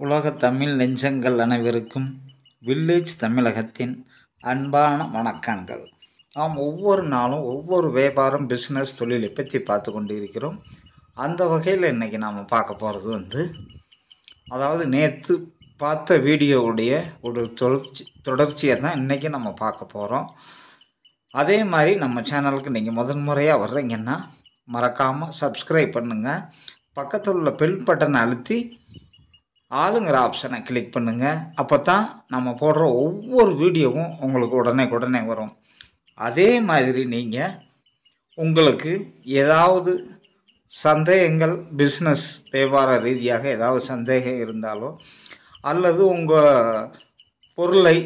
உலகத் தமிழ் நெஞ்சங்கள் அனைவருக்கும் வில்லேஜ் தமிழகத்தின் அன்பான வணக்கங்கள். நாம் ஒவ்வொரு நாளும் ஒவ்வொரு வியாபாரம் பிஸ்னஸ் தொழிலை பற்றி பார்த்து கொண்டு இருக்கிறோம். அந்த வகையில் இன்றைக்கி நாம் பார்க்க போகிறது அதாவது நேற்று பார்த்த வீடியோவுடைய ஒரு தொடர்ச்சியை தான் இன்றைக்கி நம்ம பார்க்க போகிறோம். அதே மாதிரி நம்ம சேனலுக்கு நீங்கள் முதன்முறையாக வர்றீங்கன்னா மறக்காமல் சப்ஸ்கிரைப் பண்ணுங்கள். பக்கத்தில் உள்ள பெல் பட்டனை அழுத்தி ஆளுங்கிற ஆப்ஷனை கிளிக் பண்ணுங்கள். அப்போ தான் நம்ம போடுற ஒவ்வொரு வீடியோவும் உங்களுக்கு உடனே வரும். அதே மாதிரி நீங்கள் உங்களுக்கு ஏதாவது சந்தேகங்கள் பிஸ்னஸ் வியாபார ரீதியாக ஏதாவது சந்தேகம் இருந்தாலோ அல்லது உங்கள் பொருளை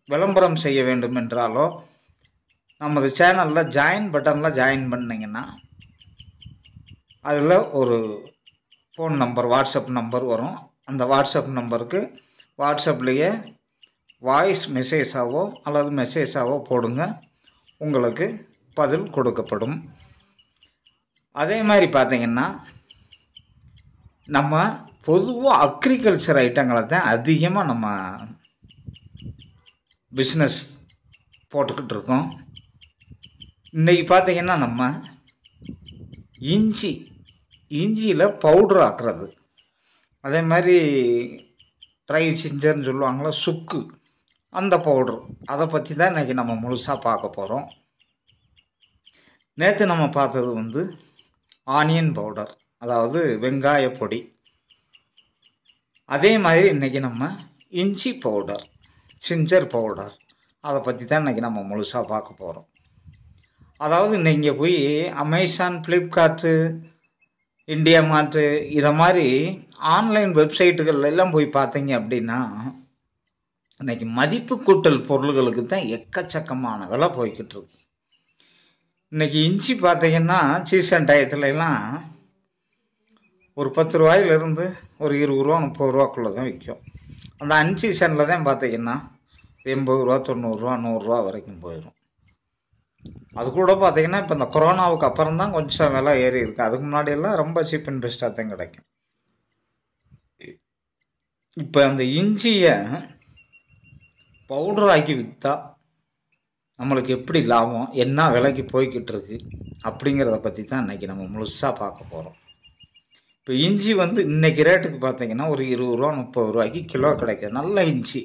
விளம்பரம் செய்ய வேண்டும் என்றாலோ நமது சேனலில் ஜாயின் பட்டனில் ஜாயின் பண்ணிங்கன்னா அதில் ஒரு ஃபோன் நம்பர் வாட்ஸ்அப் நம்பர் வரும். அந்த வாட்ஸ்அப் நம்பருக்கு வாட்ஸ்அப்லேயே வாய்ஸ் மெசேஜாவோ அல்லது மெசேஜாவோ போடுங்க, உங்களுக்கு பதில் கொடுக்கப்படும். அதே மாதிரி பார்த்திங்கன்னா நம்ம பொதுவாக அக்ரிகல்ச்சர் ஐட்டங்களை தான் அதிகமாக நம்ம பிஸ்னஸ் போட்டுக்கிட்டு இருக்கோம். இன்றைக்கி பார்த்திங்கன்னா நம்ம இஞ்சியில் பவுட்ரு ஆக்குறது, அதே மாதிரி ட்ரை ஜிஞ்சர்னு சொல்லுவாங்களா சுக்கு, அந்த பவுட்ரு, அதை பற்றி தான் இன்றைக்கி நம்ம முழுசாக பார்க்க போகிறோம். நேற்று நம்ம பார்த்தது ஆனியன் பவுடர், அதாவது வெங்காய பொடி. அதே மாதிரி இன்றைக்கி நம்ம இஞ்சி பவுடர், ஜிஞ்சர் பவுடர், அதை பற்றி தான் இன்றைக்கி நம்ம முழுசாக பார்க்க போகிறோம். அதாவது நீங்கள் போய் அமேசான், ஃப்ளிப்கார்ட்டு, இந்தியா மார்ட்டு இதை மாதிரி ஆன்லைன் வெப்சைட்டுகள் எல்லாம் போய் பார்த்தீங்க அப்படின்னா இன்றைக்கி மதிப்பு கூட்டல் பொருள்களுக்கு தான் எக்கச்சக்கமான விலை போய்கிட்டு இருக்கு. இன்றைக்கி இஞ்சி பார்த்தீங்கன்னா சீசன் டயத்துலலாம் ஒரு 10 ரூபாயிலிருந்து ஒரு 20 ரூபா 30 ரூபாக்குள்ளே தான் விற்கும். அந்த அன்சீசனில் தான் பார்த்தீங்கன்னா 80 ரூபா 90 ரூபா 100 ரூபா வரைக்கும் போயிடும். அது கூட பார்த்திங்கன்னா இப்போ இந்த கொரோனாவுக்கு அப்புறம் தான் கொஞ்சம் விலை ஏறி இருக்குது. அதுக்கு முன்னாடியெல்லாம் ரொம்ப சீப் அண்ட் பெஸ்ட்டாக தான் கிடைக்கும். இப்போ அந்த இஞ்சியை பவுடர் ஆக்கி விற்றா நம்மளுக்கு எப்படி லாபம், என்ன விலைக்கு போய்கிட்டு இருக்கு அப்படிங்கிறத பற்றி தான் இன்றைக்கி நம்ம முழுசாக பார்க்க போகிறோம். இப்போ இஞ்சி இன்றைக்கி ரேட்டுக்கு பார்த்திங்கன்னா ஒரு 20 ரூபா 30 ரூபாய்க்கு கிலோ கிடைக்கிது நல்ல இஞ்சி.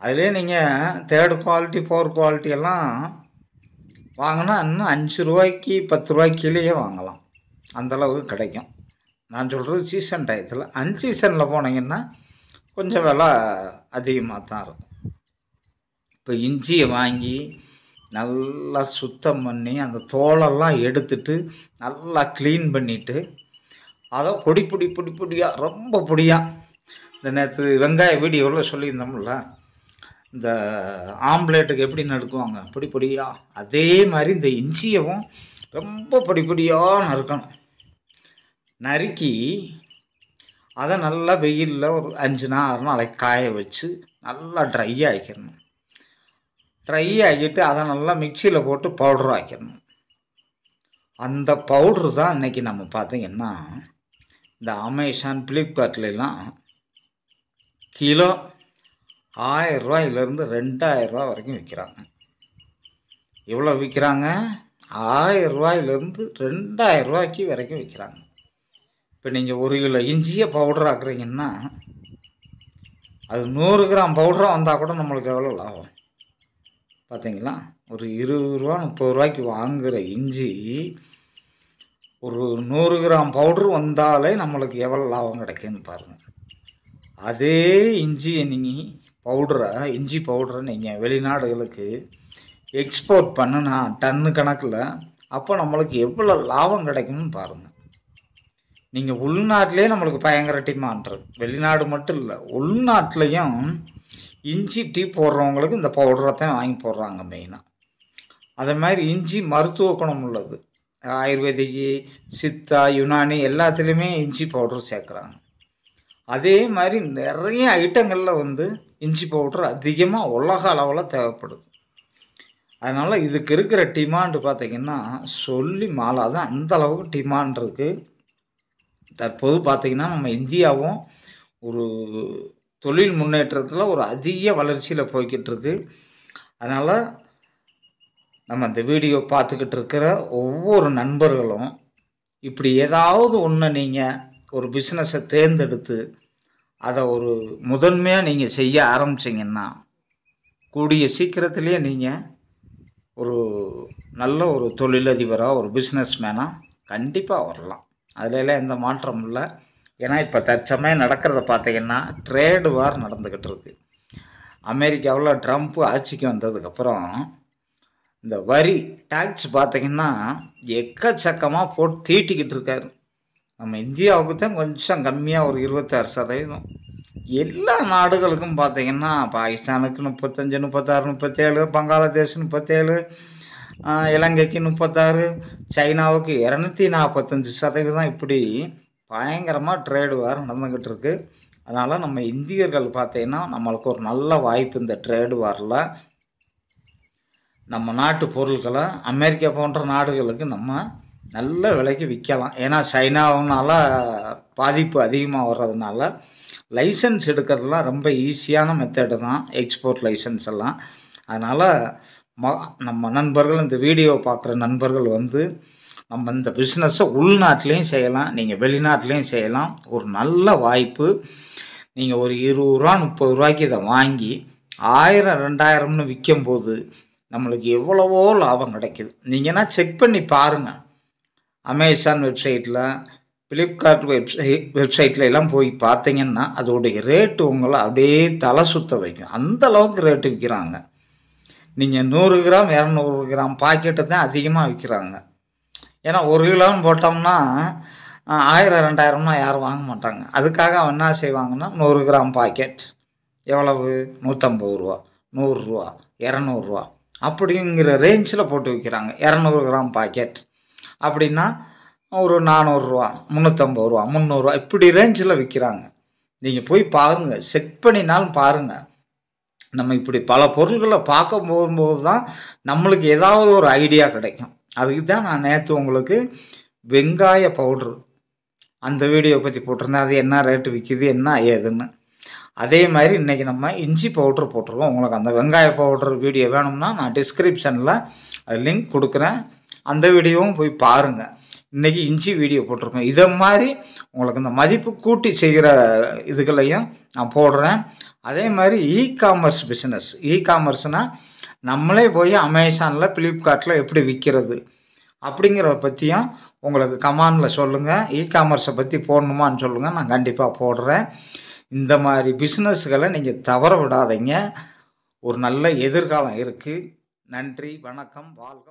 அதிலே நீங்கள் 3rd குவாலிட்டி 4th குவாலிட்டி எல்லாம் வாங்கினா இன்னும் 5 ரூபாய்க்கு 10 ரூபாய்க்கு கீழேயே வாங்கலாம், அந்தளவுக்கு கிடைக்கும். நான் சொல்கிறது சீசன் டயத்தில். அன்சீசனில் போனீங்கன்னா கொஞ்சம் விலை அதிகமாக தான் இருக்கும். இப்போ இஞ்சியை வாங்கி நல்லா சுத்தம் பண்ணி அந்த தோலெல்லாம் எடுத்துட்டு நல்லா க்ளீன் பண்ணிவிட்டு அதை பொடியாக ரொம்ப பொடியாக, இந்த நேற்று வெங்காய வீடியோவில் சொல்லியிருந்தோம்ல, இந்த ஆம்லேட்டுக்கு எப்படி நறுக்குவாங்க பொடியாக, அதே மாதிரி இந்த இஞ்சியவும் ரொம்ப பொடியாக நறுக்கணும். நறுக்கி அதை நல்லா வெயிலில் ஒரு 5 நாள் 6 நாளைக்கு காய வச்சு நல்லா ட்ரை ஆக்கிடணும். ட்ரை ஆக்கிட்டு அதை நல்லா மிக்சியில் போட்டு பவுட்ரு ஆக்கிடணும். அந்த பவுட்ரு தான் இன்றைக்கி நம்ம பார்த்திங்கன்னா இந்த அமேசான், ஃப்ளிப்கார்ட்லாம் கிலோ 1000 ரூபாயிலேருந்து 2000 ரூபா வரைக்கும் விற்கிறாங்க. எவ்வளோ விற்கிறாங்க? 1000 ரூபாயிலேருந்து 2000 ரூபாய்க்கு வரைக்கும் விற்கிறாங்க. இப்போ நீங்கள் 1 கிலோ இஞ்சியை பவுடர் ஆக்குறீங்கன்னா அது 100 கிராம் பவுடராக வந்தால் கூட நம்மளுக்கு எவ்வளோ லாபம் பார்த்தீங்களா? ஒரு 20 ரூபா 30 ரூபாய்க்கு வாங்குகிற இஞ்சி ஒரு 100 கிராம் பவுட்ரு வந்தாலே நம்மளுக்கு எவ்வளோ லாபம் கிடைக்குன்னு பாருங்கள். அதே இஞ்சியை நீங்கள் இஞ்சி பவுடரை நீங்கள் வெளிநாடுகளுக்கு எக்ஸ்போர்ட் பண்ணுனா டன்னு கணக்கில், அப்போ நம்மளுக்கு எவ்வளோ லாபம் கிடைக்கும்னு பாருங்கள். நீங்கள் உள்நாட்டிலே நம்மளுக்கு பயங்கர டிமாண்ட் இருக்குது. வெளிநாடு மட்டும் இல்லை, உள்நாட்டிலையும் இஞ்சி டீ போடுறவங்களுக்கு இந்த பவுடரை தான் வாங்கி போடுறாங்க மெயினாக. அதே மாதிரி இஞ்சி மருத்துவ குணம் உள்ளது. ஆயுர்வேதிக்கு, சித்தா, யுனானி எல்லாத்துலேயுமே இஞ்சி பவுடர் சேர்க்குறாங்க. அதே மாதிரி நிறைய ஐட்டங்களில் இஞ்சி பவுட்ரு அதிகமாக உலக அளவில் தேவைப்படுது. அதனால் இதுக்கு இருக்கிற டிமாண்டு பார்த்திங்கன்னா சொல்லி மாளாதான், அந்த அளவுக்கு டிமாண்ட் இருக்குது. தற்போது பார்த்திங்கன்னா நம்ம இந்தியாவும் ஒரு தொழில் முன்னேற்றத்தில் ஒரு அதிக வளர்ச்சியில் போய்கிட்டு இருக்கு. அதனால் நம்ம இந்த வீடியோ பார்த்துக்கிட்டு இருக்கிற ஒவ்வொரு நண்பர்களும் இப்படி ஏதாவது ஒன்று நீங்கள் ஒரு பிஸ்னஸை தேர்ந்தெடுத்து அதை ஒரு முதன்மையாக நீங்கள் செய்ய ஆரம்பிச்சிங்கன்னா கூடிய சீக்கிரத்திலேயே நீங்கள் ஒரு நல்ல ஒரு தொழிலதிபராக ஒரு பிஸ்னஸ்மேனாக கண்டிப்பாக வரலாம். அதிலெல்லாம் எந்த மாற்றமும் இல்லை. ஏன்னா இப்போ தற்சமயம் நடக்கிறத பார்த்தீங்கன்னா ட்ரேடு வார் நடந்துக்கிட்டு இருக்கு. அமெரிக்காவில் ட்ரம்ப் ஆட்சிக்கு வந்ததுக்கப்புறம் இந்த வரி டேக்ஸ் பார்த்திங்கன்னா எக்கச்சக்கமாக போட்டு தீட்டிக்கிட்டு இருக்காரு. நம்ம இந்தியாவுக்கு தான் கொஞ்சம் கம்மியாக ஒரு 26%. எல்லா நாடுகளுக்கும் பார்த்திங்கன்னா பாகிஸ்தானுக்கு 35, 36, 37, பங்களாதேஷ் 37, இலங்கைக்கு 36, சைனாவுக்கு 245%. இப்படி பயங்கரமாக ட்ரேடு வார் நடந்துக்கிட்டு இருக்கு. அதனால் நம்ம இந்தியர்கள் பார்த்திங்கன்னா நம்மளுக்கு ஒரு நல்ல வாய்ப்பு இந்த ட்ரேடு வாரில் நம்ம நாட்டு பொருட்களை அமெரிக்கா போன்ற நாடுகளுக்கு நம்ம நல்ல விலைக்கு விற்கலாம். ஏன்னா சைனாவுனால பாதிப்பு அதிகமாக வர்றதுனால லைசன்ஸ் எடுக்கிறதுலாம் ரொம்ப ஈஸியான மெத்தடு தான், எக்ஸ்போர்ட் லைசன்ஸ் எல்லாம். அதனால் நம்ம நண்பர்கள், இந்த வீடியோவை பார்க்குற நண்பர்கள் வந்து நம்ம இந்த பிஸ்னஸை உள்நாட்டிலையும் செய்யலாம், நீங்கள் வெளிநாட்டிலையும் செய்யலாம். ஒரு நல்ல வாய்ப்பு. நீங்கள் ஒரு 20 ரூபா 30 ரூபாய்க்கு இதை வாங்கி 1000 2000ன்னு விற்கும்போது நம்மளுக்கு எவ்வளவோ லாபம் கிடைக்குது. நீங்கன்னா செக் பண்ணி பாருங்கள். அமேசான் வெப்சைட்டில், ஃப்ளிப்கார்ட் வெப்சைட்டில் எல்லாம் போய் பார்த்தீங்கன்னா அதோடைய ரேட்டு உங்களை அப்படியே தலை சுத்த வைக்கும். அந்த அளவுக்கு ரேட்டு விற்கிறாங்க. நீங்கள் 100 கிராம் 200 கிராம் பாக்கெட்டு தான் அதிகமாக விற்கிறாங்க. ஏன்னா 1 கிலோன்னு போட்டோம்னா 1000 2000னா யாரும் வாங்க மாட்டாங்க. அதுக்காக அவன் என்ன செய்வாங்கன்னா 100 கிராம் பாக்கெட் எவ்வளவு 150 ரூபா, 100 ரூபா, 200 ரூபா அப்படிங்கிற ரேஞ்சில் போட்டு விற்கிறாங்க. 200 கிராம் பாக்கெட் அப்படின்னா ஒரு 400 ரூபா, 350 ரூபா, 300 ரூபா இப்படி ரேஞ்சில் விற்கிறாங்க. நீங்கள் போய் பாருங்கள், செக் பண்ணினாலும் பாருங்கள். நம்ம இப்படி பல பொருள்களை பார்க்க போகும்போது தான் நம்மளுக்கு ஏதாவது ஒரு ஐடியா கிடைக்கும். அதுக்கு தான் நான் நேற்று உங்களுக்கு வெங்காய பவுட்ரு அந்த வீடியோ பற்றி போட்டிருந்தேன். அது என்ன ரேட்டு விற்கிது என்ன ஏதுன்னு. அதே மாதிரி இன்றைக்கி நம்ம இஞ்சி பவுட்ரு போட்டிருக்கோம். உங்களுக்கு அந்த வெங்காய பவுட்ரு வீடியோ வேணும்னா நான் டிஸ்கிரிப்ஷனில் அது லிங்க் கொடுக்குறேன். அந்த வீடியோவும் போய் பாருங்கள். இன்றைக்கி இஞ்சி வீடியோ போட்டிருக்கோம். இதை மாதிரி உங்களுக்கு இந்த மதிப்பு கூட்டி செய்கிற இதுகளையும் நான் போடுறேன். அதே மாதிரி இ-காமர்ஸ் பிஸ்னஸ், இ-காமர்ஸ்னால் நம்மளே போய் அமேசானில் ஃப்ளிப்கார்ட்டில் எப்படி விற்கிறது அப்படிங்கிறத பற்றியும் உங்களுக்கு கமெண்டில் சொல்லுங்கள். இ-காமர்ஸை பற்றி போடணுமான்னு சொல்லுங்கள், நான் கண்டிப்பாக போடுறேன். இந்த மாதிரி பிஸ்னஸ்களை நீங்கள் தவற விடாதீங்க. ஒரு நல்ல எதிர்காலம் இருக்குது. நன்றி, வணக்கம், வாழ்க.